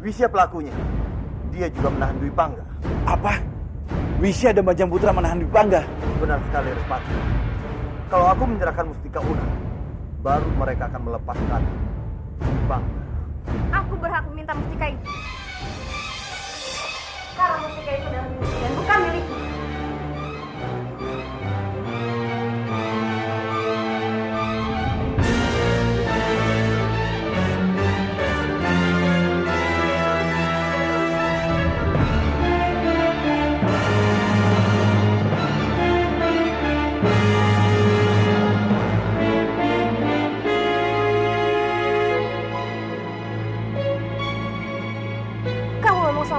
Wisya pelakunya. Dia juga menahan Dwi Pangga. Apa? Wisya dan Bajang Putra menahan Dwi Pangga? Benar sekali, Respati. Kalau aku menyerahkan mustika ular, baru mereka akan melepaskan Dwi Pangga. Aku berhak meminta mustika itu. Karena mustika itu adalah milikku dan bukan milikku.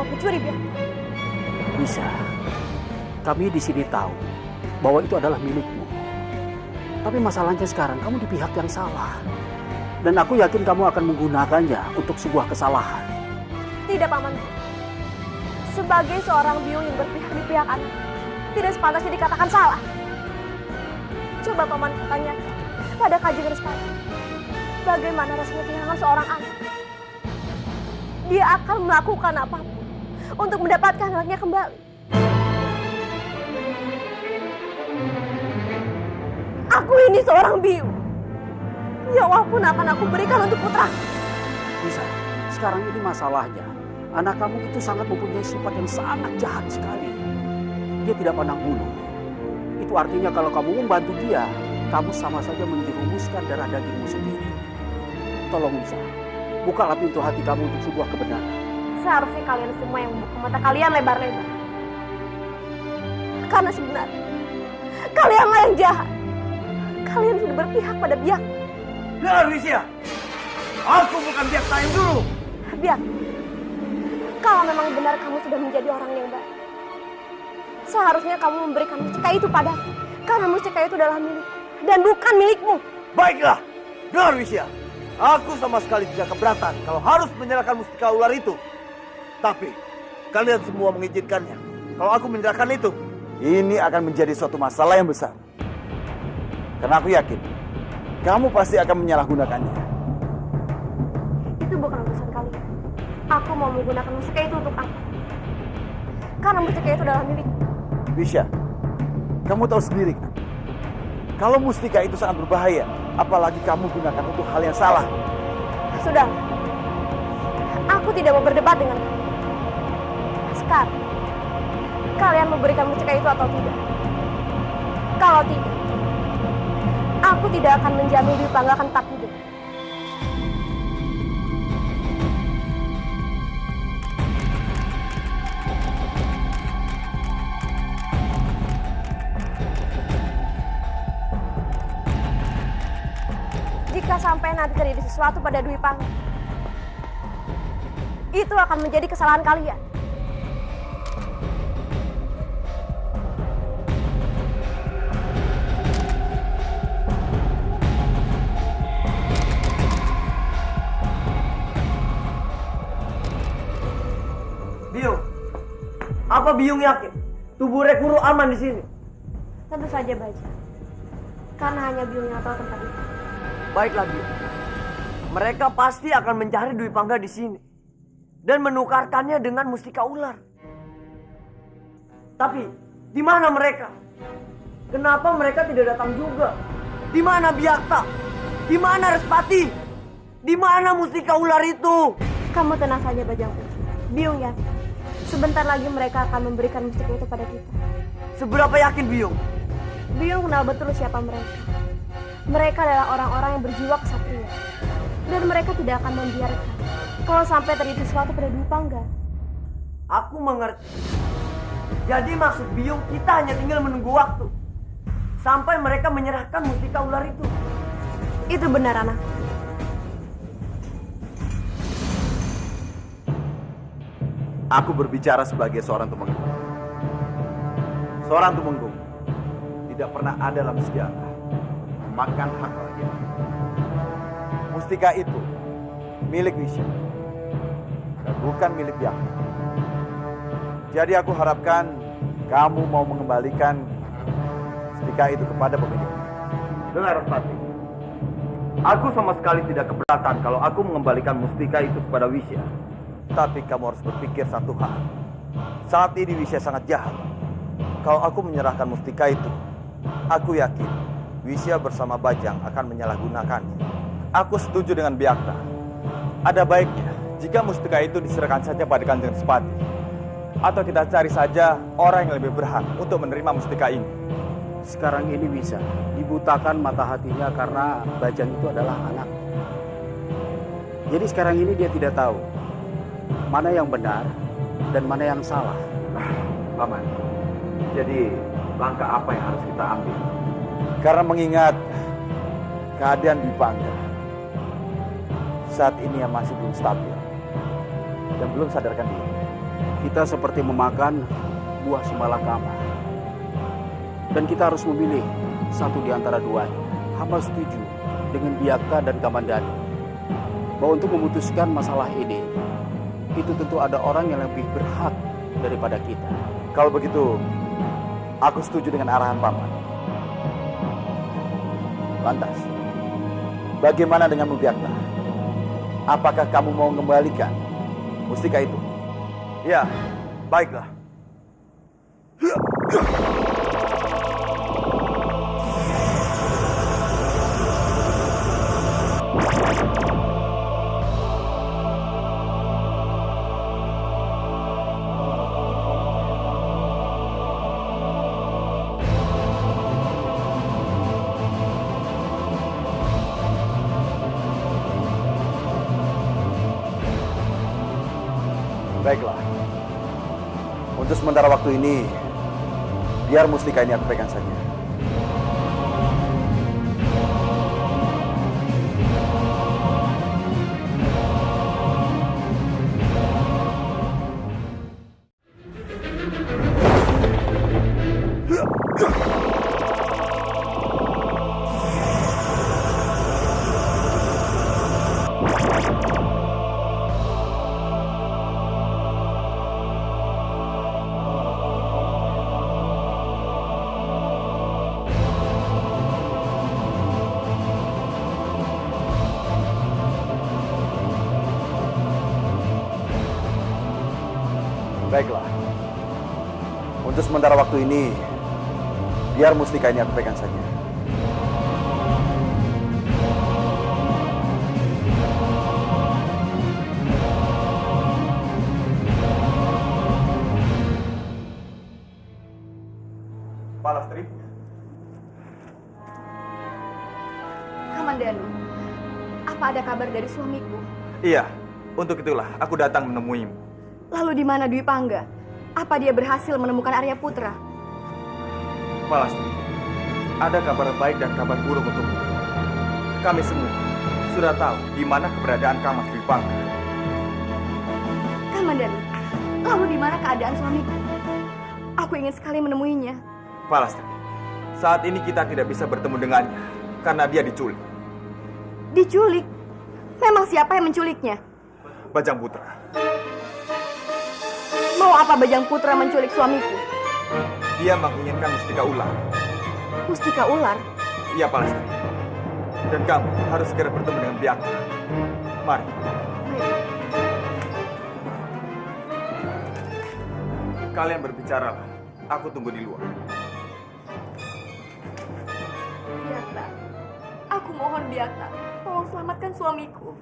Pencuri biar. Bisa. Kami di sini tahu bahwa itu adalah milikmu. Tapi masalahnya sekarang kamu di pihak yang salah. Dan aku yakin kamu akan menggunakannya untuk sebuah kesalahan. Tidak, Paman. Sebagai seorang biung yang berpihak di pihak anak, tidak sepantasnya dikatakan salah. Coba Paman tanya pada Kanjeng Respati, bagaimana rasanya kehilangan seorang anak? Dia akan melakukan apapun untuk mendapatkan anaknya kembali. Aku ini seorang biung. Nyawa pun akan aku berikan untuk putra. Bisa. Sekarang ini masalahnya. Anak kamu itu sangat mempunyai sifat yang sangat jahat sekali. Dia tidak pandang bulu. Itu artinya kalau kamu membantu dia, kamu sama saja menjerumuskan darah dagingmu sendiri. Tolong Bisa, bukalah pintu hati kamu untuk sebuah kebenaran. Seharusnya kalian semua yang membuka mata kalian lebar-lebar. Karena sebenarnya kalianlah yang jahat. Kalian sudah berpihak pada Biak. Dengar Wisya, aku bukan Biak Taim dulu. Biak, kalau memang benar kamu sudah menjadi orang yang baik, seharusnya kamu memberikan mustika itu padaku. Karena mustika itu adalah milikku dan bukan milikmu. Baiklah, dengar Wisya. Aku sama sekali tidak keberatan kalau harus menyerahkan mustika ular itu. Tapi kalian semua mengizinkannya. Kalau aku menyerahkan itu, ini akan menjadi suatu masalah yang besar. Karena aku yakin kamu pasti akan menyalahgunakannya. Itu bukan urusan kalian. Aku mau menggunakan mustika itu untuk apa? Karena mustika itu adalah milikku. Wisya, kamu tahu sendiri kan? Kalau mustika itu sangat berbahaya, apalagi kamu gunakan untuk hal yang salah. Sudah. Aku tidak mau berdebat dengan kamu. Sekarang, kalian memberikan mustika itu atau tidak? Kalau tidak, aku tidak akan menjamin Dwi Pangga akan tetap hidup. Jika sampai nanti terjadi sesuatu pada Dwi Pangga, itu akan menjadi kesalahan kalian. Biung, apa Biung yakin tubuh Rekuru aman di sini? Tentu saja Baja, karena hanya Biung yang tahu tempat itu. Baiklah Biung, mereka pasti akan mencari Dwi Pangga di sini dan menukarkannya dengan mustika ular. Tapi di mana mereka? Kenapa mereka tidak datang juga? Di mana Biakta? Di mana Respati? Di mana mustika ular itu? Kamu tenang saja Bajang Putri. Biung yakin sebentar lagi mereka akan memberikan mustika itu pada kita. Seberapa yakin Biung? Biung kenal betul siapa mereka. Mereka adalah orang-orang yang berjiwa kesatria. Dan mereka tidak akan membiarkan kalau sampai terjadi sesuatu pada Dwi Pangga. Aku mengerti. Jadi maksud Biung kita hanya tinggal menunggu waktu sampai mereka menyerahkan mustika ular itu. Itu benar anak. Aku berbicara sebagai seorang tumenggung. Seorang tumenggung tidak pernah ada dalam sejarah makan hak rakyat. Mustika itu milik Wisya dan bukan milik Biak. Jadi aku harapkan kamu mau mengembalikan mustika itu kepada pemiliknya. Dengar Respati, aku sama sekali tidak keberatan kalau aku mengembalikan mustika itu kepada Wisya. Tapi kamu harus berpikir satu hal. Saat ini Wisya sangat jahat. Kalau aku menyerahkan mustika itu, aku yakin Wisya bersama Bajang akan menyalahgunakannya. Aku setuju dengan Biakta. Ada baiknya jika mustika itu diserahkan saja pada Kanjeng Respati. Atau kita cari saja orang yang lebih berhak untuk menerima mustika ini. Sekarang ini bisa dibutakan mata hatinya karena Bajang itu adalah anak. Jadi sekarang ini dia tidak tahu mana yang benar dan mana yang salah. Paman, jadi langkah apa yang harus kita ambil? Karena mengingat keadaan Dwi Pangga saat ini yang masih belum stabil dan belum sadarkan diri. Kita seperti memakan buah semalakama. Dan kita harus memilih satu di antara duanya. Hamba setuju dengan Biakta dan Kamandanu bahwa untuk memutuskan masalah ini, itu tentu ada orang yang lebih berhak daripada kita. Kalau begitu, aku setuju dengan arahan Paman. Lantas, bagaimana denganmu Biakta? Apakah kamu mau mengembalikan mustika itu? Ya, baiklah. Baiklah. Untuk sementara waktu ini, biar mustika ini aku pegang saja. Baiklah. Untuk sementara waktu ini, biar mustika ini aku pegang saja. Palastri, Kamandanu, apa ada kabar dari suamiku? iya, untuk itulah aku datang menemuimu. Lalu di mana Dwi Pangga? Apa dia berhasil menemukan Arya Putra? Palastri, ada kabar baik dan kabar buruk untukmu. Kami semua sudah tahu di mana keberadaan Kamas Dwi Pangga. Kamandanu, lalu di mana keadaan suamiku? Aku ingin sekali menemuinya. Palastri, saat ini kita tidak bisa bertemu dengannya karena dia diculik. Diculik? Memang siapa yang menculiknya? Bajang Putra. Mau apa Bajang Putra menculik suamiku? Dia menginginkan mustika ular. Mustika ular? Iya, Palastri. Dan kamu harus segera bertemu dengan Biakta. Mari. Kalian berbicara. Aku tunggu di luar. Biakta, aku mohon Biakta, tolong selamatkan suamiku.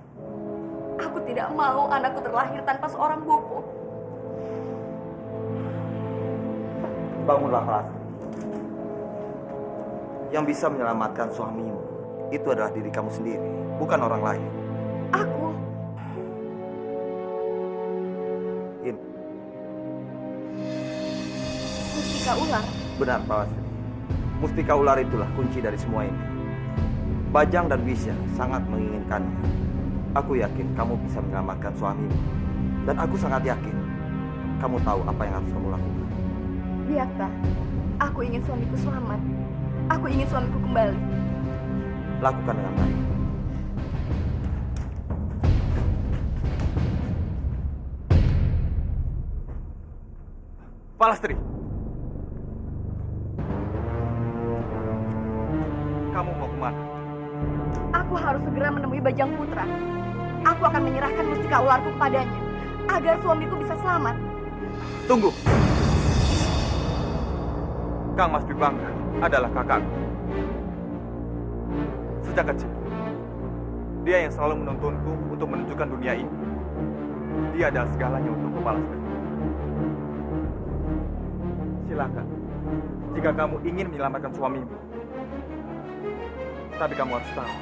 Aku tidak mau anakku terlahir tanpa seorang bopo. Bangunlah, Palastri. Yang bisa menyelamatkan suamimu itu adalah diri kamu sendiri, bukan orang lain. Aku? Ini Mustika ular? benar, Palastri. Mustika ular itulah kunci dari semua ini. Bajang dan Wisya sangat menginginkannya. Aku yakin kamu bisa menyelamatkan suamimu. Dan aku sangat yakin kamu tahu apa yang harus kamu lakukan. Biakta, aku ingin suamiku selamat. Aku ingin suamiku kembali. Lakukan dengan baik. Palastri, kamu mau kemana? Aku harus segera menemui Bajang Putra. Aku akan menyerahkan mustika ularku kepadanya. agar suamiku bisa selamat. Tunggu. Kang Mas Bibangga adalah kakakku. Sejak kecil, dia yang selalu menuntunku untuk menunjukkan dunia ini. Dia adalah segalanya untukku, Palastri. Silakan, jika kamu ingin menyelamatkan suamimu. Tapi kamu harus tahu,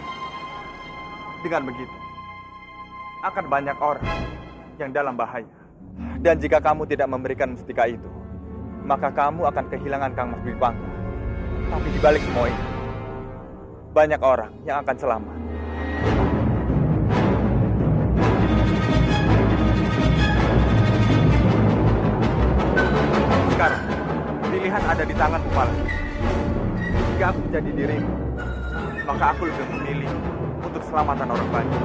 dengan begitu, akan banyak orang yang dalam bahaya. Dan jika kamu tidak memberikan mustika itu, maka kamu akan kehilangan Kang Mas Bibangga. Tapi di balik semua ini, banyak orang yang akan selamat. Sekarang, pilihan ada di tangan Bupala. Jika aku menjadi dirimu, maka aku lebih memilih untuk keselamatan orang banyak.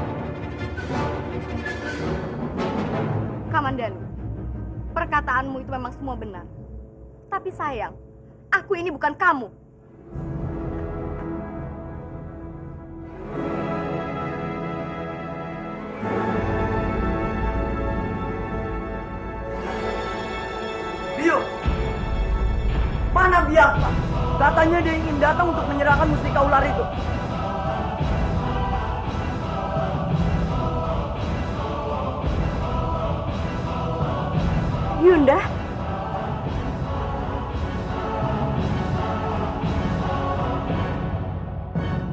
Kamandanu, perkataanmu itu memang semua benar. Tapi sayang, aku ini bukan kamu. Bio, mana Biakta? Katanya dia ingin datang untuk menyerahkan mustika ular itu. Yunda,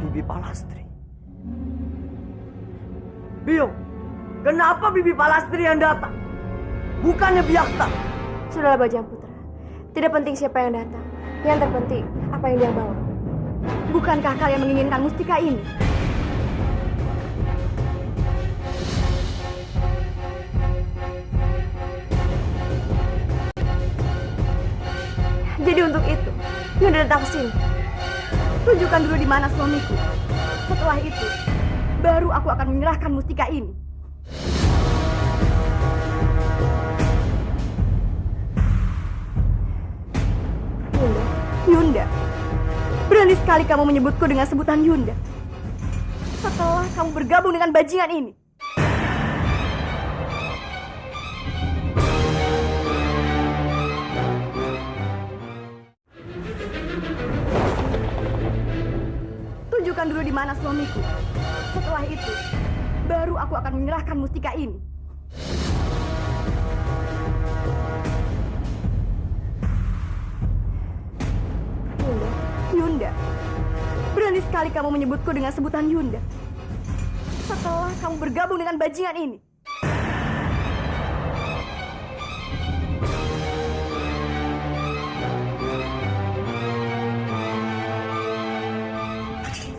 Bibi Palastri. Bio, kenapa Bibi Palastri yang datang? Bukannya Biakta. sudahlah Bajang Putra. Tidak penting siapa yang datang. Yang terpenting apa yang dia bawa. Bukankah kalian menginginkan mustika ini? Jadi untuk itu, Yunda datang ke sini. Tunjukkan dulu di mana suamiku. Setelah itu, baru aku akan menyerahkan mustika ini. Yunda, berani sekali kamu menyebutku dengan sebutan Yunda. Setelah kamu bergabung dengan bajingan ini. Tunjukkan dulu di mana suamiku. Setelah itu, baru aku akan menyerahkan mustika ini. Yunda, berani sekali kamu menyebutku dengan sebutan Yunda. Setelah kamu bergabung dengan bajingan ini.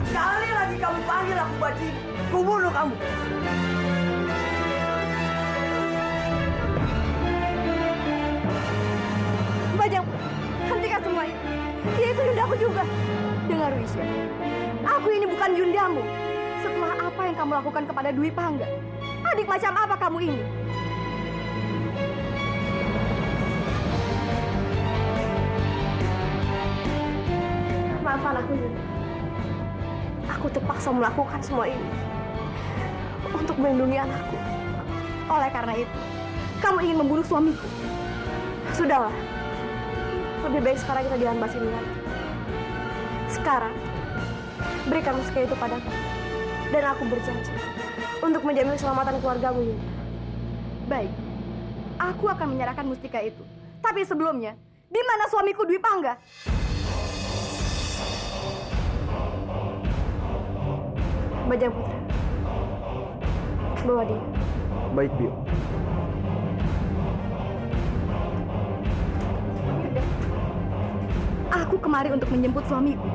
Sekali lagi kamu panggil aku bajingan, ku bunuh kamu. Bajang, hentikan semua ini. Dia itu Yundaku juga. Dengar Wisya, aku ini bukan Yundamu. Setelah apa yang kamu lakukan kepada Dwi Pangga, adik macam apa kamu ini? Maafkan aku, Yunda. Aku terpaksa melakukan semua ini untuk melindungi anakku. Oleh karena itu, kamu ingin membunuh suamiku. Sudahlah. Lebih baik sekarang kita jangan bahas ini lagi. Sekarang, berikan mustika itu padaku. Dan aku berjanji untuk menjamin keselamatan keluargamu, Yunda. Baik, aku akan menyerahkan mustika itu. Tapi sebelumnya, di mana suamiku Dwi Pangga? Bajang Putra, bawa dia. Baik, Bio. Aku kemari untuk menjemput suamiku.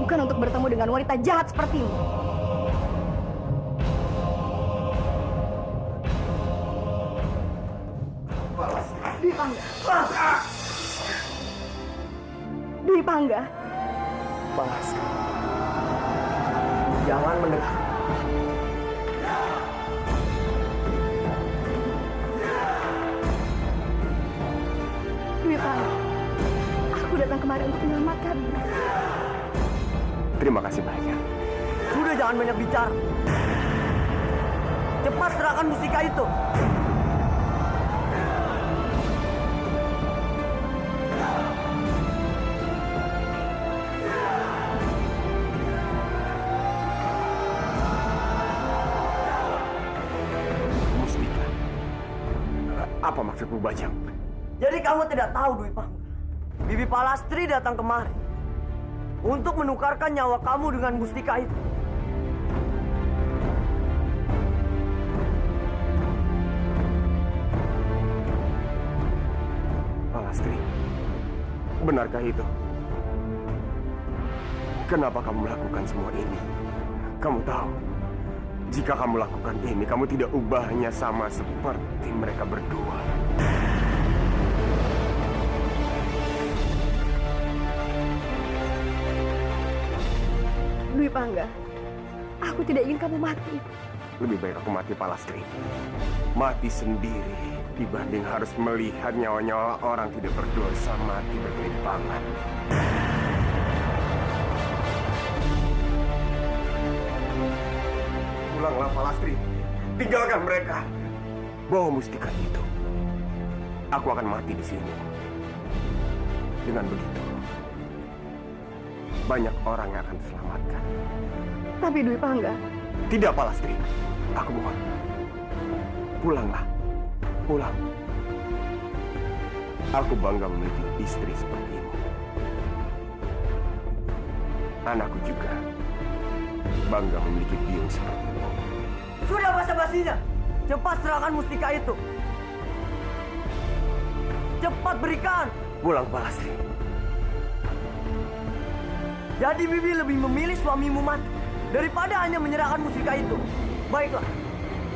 Bukan untuk bertemu dengan wanita jahat sepertimu. Dwi Pangga. Dwi Pangga. Balas. Jangan mendekat. Dwi Pangga. Aku datang kemari untuk menyelamatkanmu. Terima kasih banyak. Sudah jangan banyak bicara. Cepat serahkan mustika itu. Mustika. Apa maksudmu, Bajang? Jadi kamu tidak tahu, Dwi Pangga. Bibi Palastri datang kemari untuk menukarkan nyawa kamu dengan mustika itu. Palastri, benarkah itu? Kenapa kamu melakukan semua ini? Kamu tahu, jika kamu lakukan ini, kamu tidak ubahnya sama seperti mereka berdua. Dwi Pangga, aku tidak ingin kamu mati. Lebih baik aku mati, Palastri. Mati sendiri dibanding harus melihat nyawa-nyawa orang tidak berdosa mati bergelimpangan. Pulanglah, Palastri. Tinggalkan mereka. Bawa mustika itu. Aku akan mati di sini. Dengan begitu, banyak orang yang akan diselamatkan. Tapi Dwi Pangga, Tidak, Palastri. Aku mohon. Pulanglah. Pulang. Aku bangga memiliki istri sepertimu. Anakku juga bangga memiliki biung sepertimu. Sudah basa-basinya. Cepat serahkan mustika itu. Cepat berikan. Pulang, Palastri. Jadi Bibi lebih memilih suamimu mati daripada hanya menyerahkan mustika itu. Baiklah,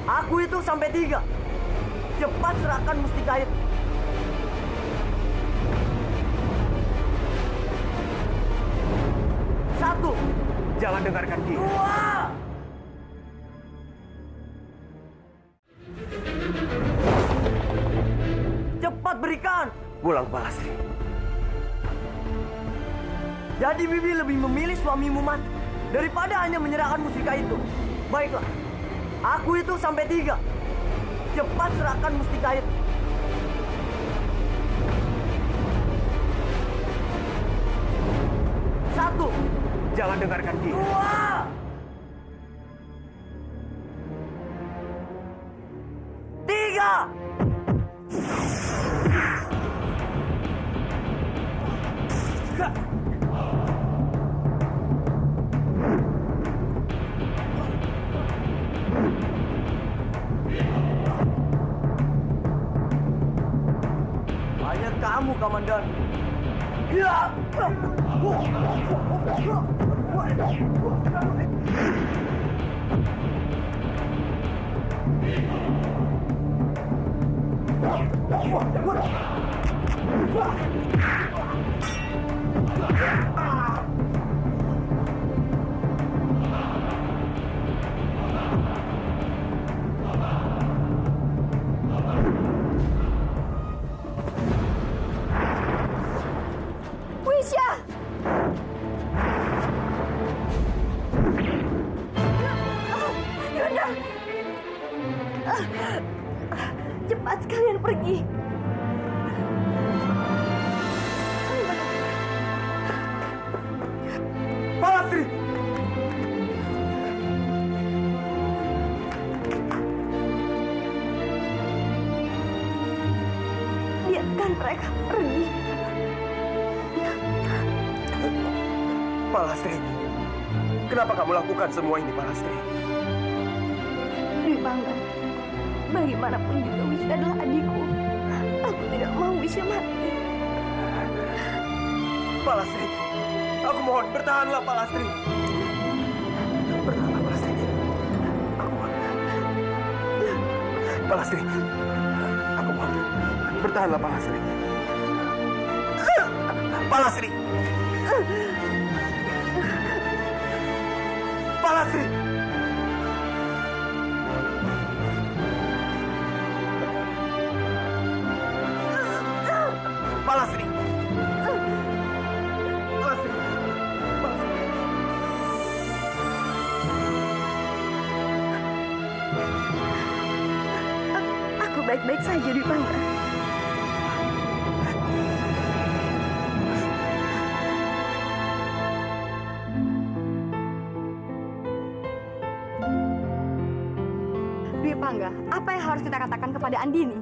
aku hitung sampai 3. Cepat serahkan mustika itu. 1, Jangan dengarkan dia. 2. Cepat berikan. Pulang, Palastri. Jadi Bibi lebih memilih suamimu mati daripada hanya menyerahkan mustika itu. Baiklah, aku hitung sampai 3. Cepat serahkan mustika itu. 1, Jangan dengarkan dia. 2. 3. Hanya kamu, Komandan. Ya. Wisya! Yunda! Cepat sekalian pergi. Palastri! Biarkan mereka pergi. Palastri! Kenapa kamu lakukan semua ini, Palastri? Dwi Pangga, bagaimanapun juga Wisya adalah adikku. Aku tidak mau Wisya mati. Palastri! Aku mohon, bertahanlah, Palastri! Bertahanlah, Palastri. Aku mohon. Palastri! Aku mohon. Bertahanlah, Palastri. Palastri! Palastri! Palastri! Palastri! Palastri! baik-baik saja, Dwi Pangga. Dwi Pangga, apa yang harus kita katakan kepada Andini?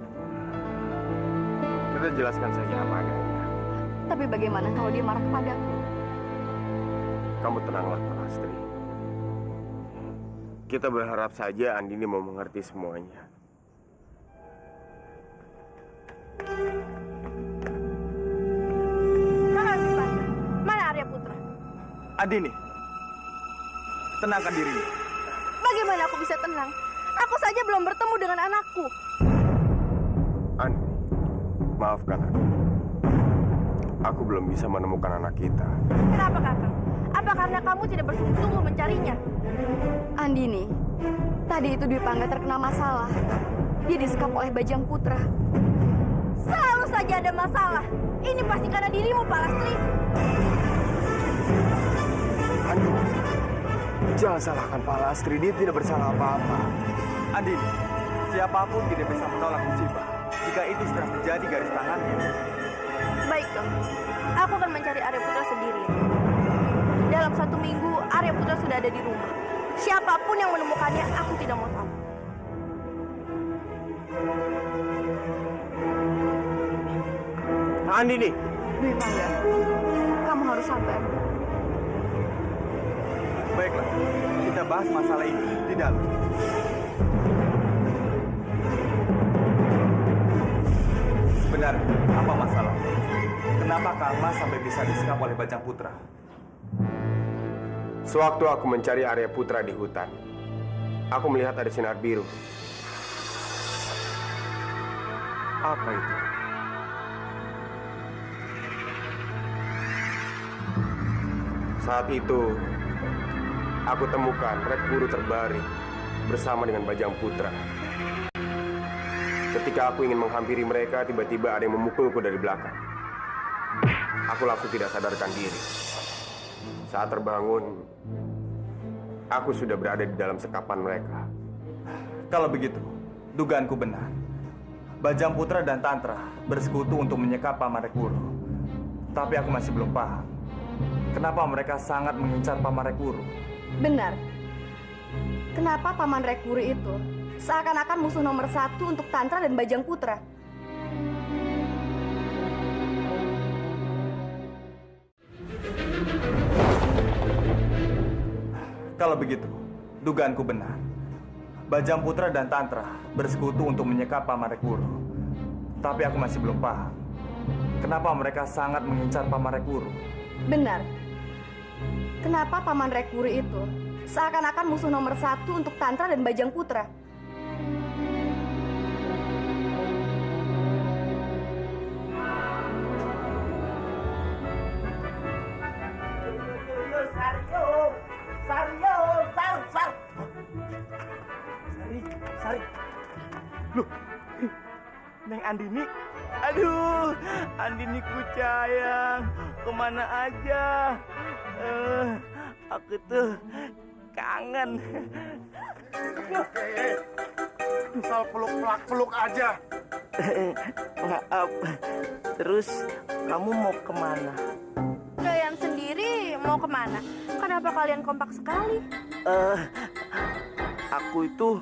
Kita jelaskan saja apa adanya. Tapi bagaimana kalau dia marah kepadaku? Kamu tenanglah, Palastri. Kita berharap saja Andini mau mengerti semuanya. Mana Dwi Pangga? Mana Arya Putra? Andini, tenangkan dirimu. Bagaimana aku bisa tenang? Aku saja belum bertemu dengan anakku. Andi, maafkan aku. Aku belum bisa menemukan anak kita. Kenapa, Kakang? Apa karena kamu tidak bersungguh-sungguh mencarinya? Andini, tadi itu Dwi Pangga terkena masalah. Dia disekap oleh Bajang Putra. Selalu saja ada masalah. Ini pasti karena dirimu, Palastri. Andi, jangan salahkan Palastri. Dia tidak bersalah apa-apa. Andini, siapapun tidak bisa menolak musibah jika itu sudah menjadi garis tangannya. Baik, Kang. Aku akan mencari Arya Putra sendiri. Dalam 1 minggu, Arya Putra sudah ada di rumah. Siapapun yang menemukannya, aku tidak mau tahu. Andini, Dwi Pangga, kamu harus sabar. Baiklah, kita bahas masalah ini di dalam. Sebenarnya, apa masalah? Kenapa Kang Mas sampai bisa disekap oleh Bajang Putra? sewaktu aku mencari Arya Putra di hutan, aku melihat ada sinar biru. Apa itu? Saat itu, aku temukan Rek Guru terbaring bersama dengan Bajang Putra. Ketika aku ingin menghampiri mereka, tiba-tiba ada yang memukulku dari belakang. Aku langsung tidak sadarkan diri. Saat terbangun, aku sudah berada di dalam sekapan mereka. Kalau begitu, dugaanku benar. Bajang Putra dan Tantra bersekutu untuk menyekap Paman Rek Guru. Tapi aku masih belum paham. Kenapa mereka sangat mengincar Paman Rek Guru? Benar. Kenapa Paman Rek Guru itu seakan-akan musuh nomor 1 untuk Tantra dan Bajang Putra? Kalau begitu, dugaanku benar. Bajang Putra dan Tantra bersekutu untuk menyekap Paman Rek Guru. Tapi aku masih belum paham. Kenapa mereka sangat mengincar Paman Rek Guru? Benar. Kenapa Paman Rek Guru itu seakan-akan musuh nomor 1 untuk Tantra dan Bajang Putra? Sari. Loh, Neng Andini. Aduh, Andini ku sayang. Kemana aja? Aku tuh kangen. Misal peluk aja. Maaf. Terus kamu mau kemana? Kalian sendiri mau kemana? Kenapa kalian kompak sekali? Aku itu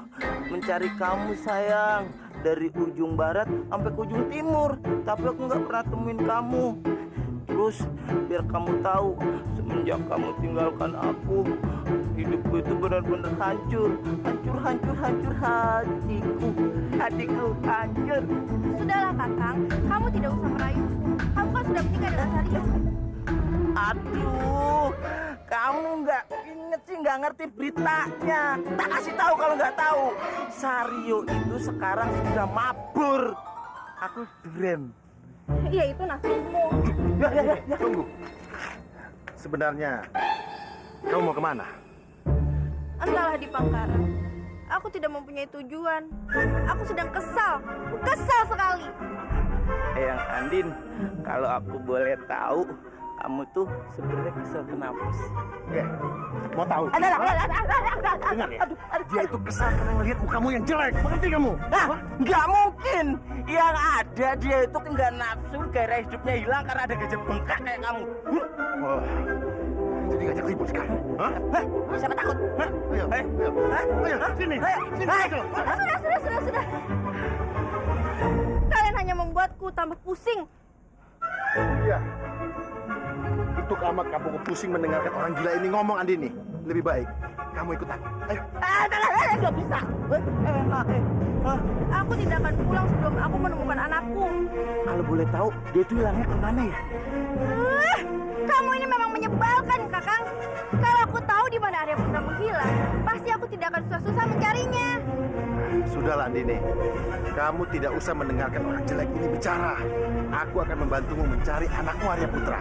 mencari kamu sayang. Dari ujung barat sampai ke ujung timur. Tapi aku nggak pernah temuin kamu. Terus biar kamu tahu, semenjak kamu tinggalkan aku, hidupku itu benar-benar hancur. Hancur hatiku. Hatiku hancur. Sudahlah, Kakang. Kamu tidak usah merayu. Kamu kan sudah menikah dengan Sario. Aduh, kamu nggak inget sih, nggak ngerti beritanya. Tak kasih tahu kalau nggak tahu. Sario itu sekarang sudah mabur. Aku duren. Iya, itu nafsumu. Ya. Tunggu. Sebenarnya, kamu mau kemana? Entahlah di Pangkaran. Aku tidak mempunyai tujuan. Aku sedang kesal sekali. Eyang Andin, kalau aku boleh tahu, kamu tuh sebenarnya kesel kenapa sih? Mau tahu? Dengar ya, dia itu kesal karena ngelihat mukamu yang jelek. Mengerti kamu? Nggak mungkin. Yang ada dia itu nggak nafsu, gairah hidupnya hilang karena ada gajah bengkak kayak kamu. Wah, jadi ngajak ribut sekarang. Hah? Siapa takut? Ayo, ayo, sini. Sudah. Kalian hanya membuatku tambah pusing. Iya. Itu kamu pusing mendengarkan orang gila ini ngomong, Andini. Lebih baik kamu ikut aku. Ayo. Nggak bisa. Aku tidak akan pulang sebelum aku menemukan anakku. Kalau boleh tahu, dia itu hilangnya kemana ya? Kamu ini memang menyebalkan, Kakang. Kalau aku tahu di mana Arya Putra menghilang, pasti aku tidak akan susah-susah mencarinya. Sudahlah, Andini. Kamu tidak usah mendengarkan orang jelek ini bicara. Aku akan membantumu mencari anakmu Arya Putra.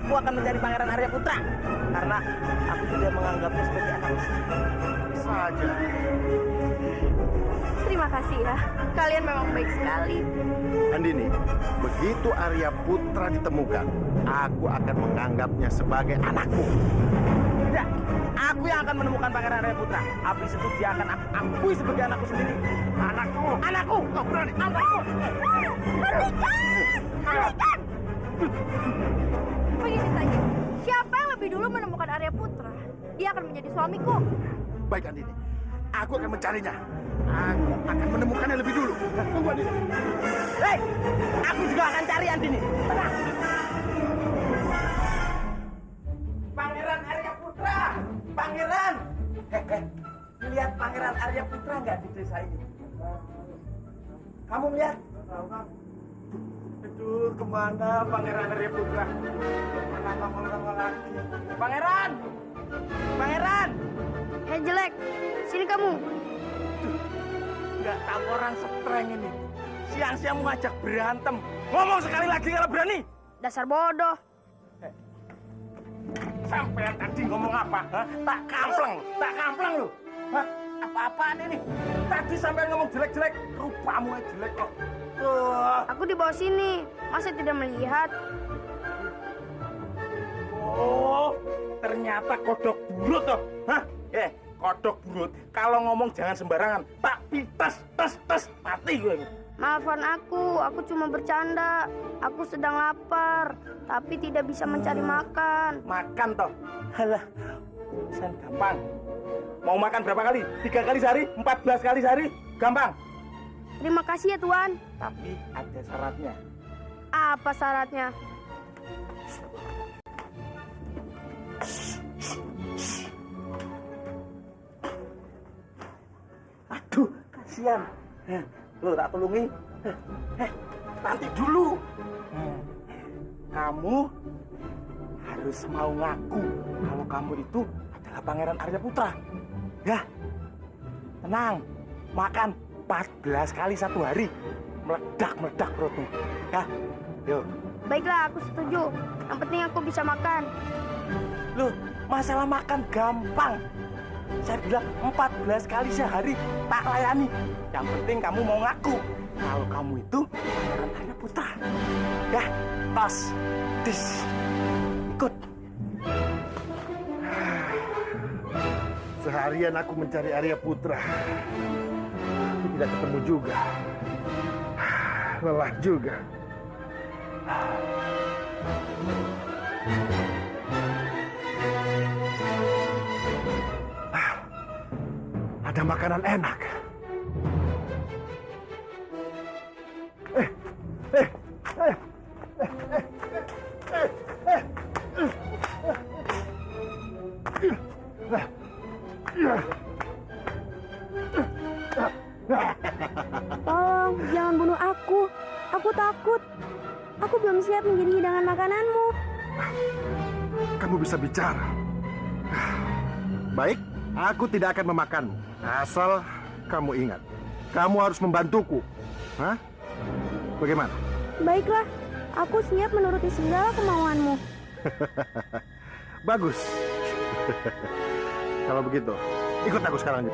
Aku akan mencari Pangeran Arya Putra karena aku sudah menganggapnya sebagai anak Saja. Terima kasih ya. Kalian memang baik sekali. Andini, begitu Arya Putra ditemukan, aku akan menganggapnya sebagai anakmu. Tidak, aku yang akan menemukan Pangeran Arya Putra. Habis itu dia akan aku akui sebagai anakku sendiri. Anakku, kau berani? Anakku. Hentikan! Begini saja, siapa yang lebih dulu menemukan Arya Putra, dia akan menjadi suamiku. Baik, Andini. Aku akan mencarinya. Aku akan menemukannya lebih dulu. Tunggu, Andini. Hei, aku juga akan cari Andini. Tenang. Pangeran Arya Putra, Pangeran. Lihat Pangeran Arya Putra nggak di desa ini? Kamu lihat? Aduh, kemana Pangeran Arya Putra? Mana lama lagi? Pangeran, Pangeran. Hei jelek, sini kamu. Nggak tahu orang setreng ini. Siang-siang mau ngajak berantem. Ngomong sekali lagi kalau berani. Dasar bodoh. Sampai tadi ngomong apa? Hah? Tak kamplang lu. Hah? Apa-apaan ini? Tadi sampai ngomong jelek-jelek, rupamu aja jelek kok. Aku di bawah sini, masa tidak melihat? Oh, ternyata kodok burut toh. Hah? Kodok burut. Kalau ngomong jangan sembarangan. Tak tes mati gue. Maafkan aku cuma bercanda. Aku sedang lapar, tapi tidak bisa mencari makan. Makan toh. Halah, urusan gampang. Mau makan berapa kali? 3 kali sehari? 14 kali sehari? Gampang. Terima kasih ya Tuan. Tapi ada syaratnya. Apa syaratnya? Aduh, kasihan. Lo tak tolongi. Nanti dulu. Kamu harus mau ngaku kalau kamu itu adalah Pangeran Arya Putra. Ya, tenang. Makan 14 kali satu hari. Meledak perutmu. Ya, yuk. Baiklah, aku setuju. Yang penting aku bisa makan. Loh, masalah makan gampang. Saya bilang 14 kali sehari tak layani. Yang penting kamu mau ngaku kalau kamu itu Pangeran Arya Putra. Ya, tos, dis, ikut. Seharian aku mencari Arya Putra, tapi tidak ketemu juga. Lelah juga. Ada makanan enak. Tolong, jangan bunuh aku. Aku takut. Aku belum siap menjadi hidangan makananmu. Kamu bisa bicara. Baik, aku tidak akan memakanmu. Asal kamu ingat, kamu harus membantuku. Hah? Bagaimana? Baiklah, aku siap menuruti segala kemauanmu. Bagus. Kalau begitu, ikut aku sekarang.